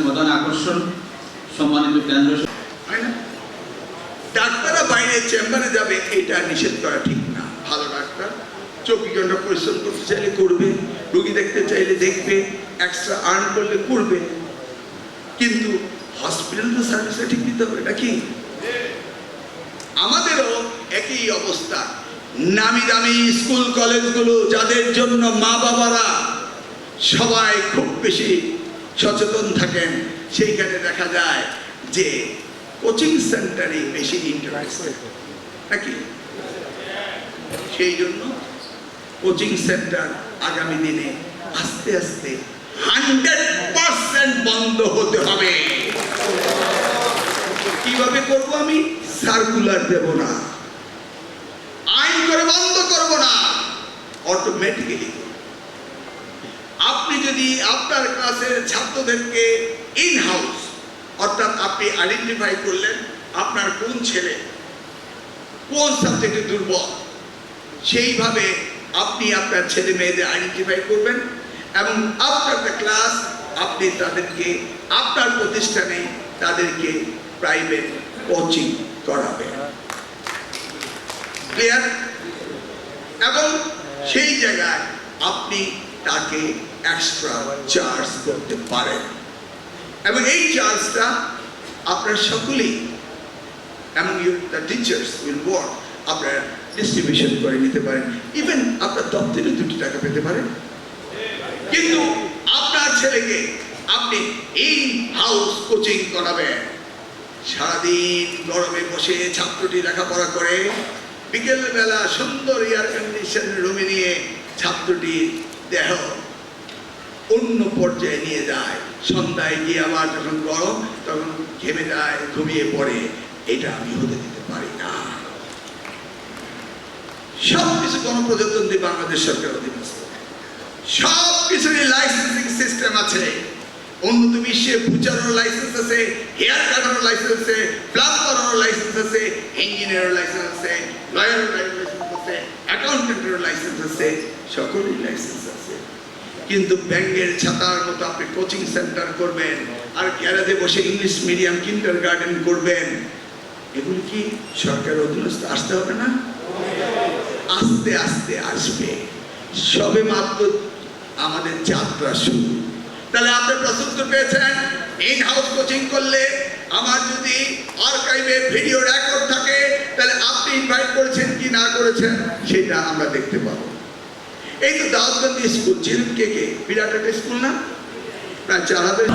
প্রধান আকর্ষণ সম্মানিত কেন্দ্র ডাক্তাররা বাইরে চেম্বারে যাবে এটা নিষেধ করা ঠিক না। ভালো ডাক্তার 24 ঘন্টা পরিশ্রম করতে চাইলে করবে, রোগী দেখতে চাইলে দেখবে, এক্সট্রা আর্ন করলে করবে, কিন্তু হসপিটাল তো সার্ভিসটা ঠিক দিতে হবে নাকি? আমাদেরও একই অবস্থা। নামি দামি স্কুল কলেজগুলো যাদের জন্য মা বাবারা সবাই খুব বেশি সচেতন থাকেন, সেইখানে দেখা যায় যে কোচিং সেন্টারে বেশি ইন্টারেস্টেড নাকি? সেই জন্য কোচিং সেন্টার আগামী দিনে আস্তে আস্তে 100% বন্ধ হতে হবে। কিভাবে করব? আমি সার্কুলার দেব না, আইন করে বন্ধ করব না, অটোমেটিক্যালি। আপনি যদি আপনার ক্লাসের ছাত্রদেরকে ইন হাউস, অর্থাৎ আপনি আইডেন্টিফাই করলেন আপনার কোন ছেলে কোন সাবজেক্টে দুর্বল, সেইভাবে আপনি আপনার ছেলে মেয়েদের আইডেন্টিফাই করবেন এবং আফটার দ্য ক্লাস আপনি তাদেরকে আপনার প্রতিষ্ঠানে তাদেরকে প্রাইভেট কোচিং করাবেন। ক্লিয়ার? এবং সেই জায়গায় আপনি তাকে এক্সট্রা চার্জ করতে পারেন এবং এই চার্জটা আপনার সকলেই এবং দ্য টিচার্স উইল ওয়ার্ক, আপনারা ডিস্ট্রিবিউশন করে নিতে পারেন। ইভেন আপনার দপ্তরে 2 টাকা পেতে পারেন, কিন্তু আপনার ছেলেকে আপনি ইন হাউস কোচিং করাবেন। সারাদিন গরমে বসে ছাত্রটি লেখাপড়া করে, বিকেলবেলা সুন্দর এয়ার কন্ডিশন রুমে নিয়ে ছাত্রটি দেহ অন্য পর্যায়ে নিয়ে যায়, সন্ধ্যায় গিয়ে আবার যখন গরম তখন ঘেমে যায়, ঘুমিয়ে পড়ে। এটা আমি হতে দিতে পারি না। সবকিছু গণপ্রজাতন্ত্রী বাংলাদেশ সরকার অধীনস্থ, সবকিছুরই লাইসেন্সিং সিস্টেম আছে। উন্নত বিশ্বে বুচারের লাইসেন্স আছে, হেয়ার কাটারের লাইসেন্স আছে, প্লাম্বারের লাইসেন্স আছে, ইঞ্জিনিয়ারের লাইসেন্স আছে, লয়ারের লাইসেন্স আছে, অ্যাকাউন্টেন্টের লাইসেন্স আছে, সকলেরই লাইসেন্স আছে। কিন্তু ব্যাংকের ছাতার মতো আপনি কোচিং সেন্টার করবেন আর গ্যারেজে বসে ইংলিশ মিডিয়াম কিন্ডারগার্টেন করবেন, এগুলি কি সরকারের অধীনস্থ আসতে হবে না? আস্তে আস্তে আসবে, সবে মাত্র আমাদের যাত্রা শুরু। তাহলে আপনি প্রস্তুত পেয়েছেন, ইন হাউস কোচিং করলে আমার যদি আর্কাইভে ভিডিও রেকর্ড থাকে তাহলে আপনি ইনভাইট করেছেন কি না করেছেন সেটা আমরা দেখতে পাবো। এই তো দাউদকান্দি স্কুল, ছিলেন কে কে? বিরাট একটা স্কুল না, প্রায় 4000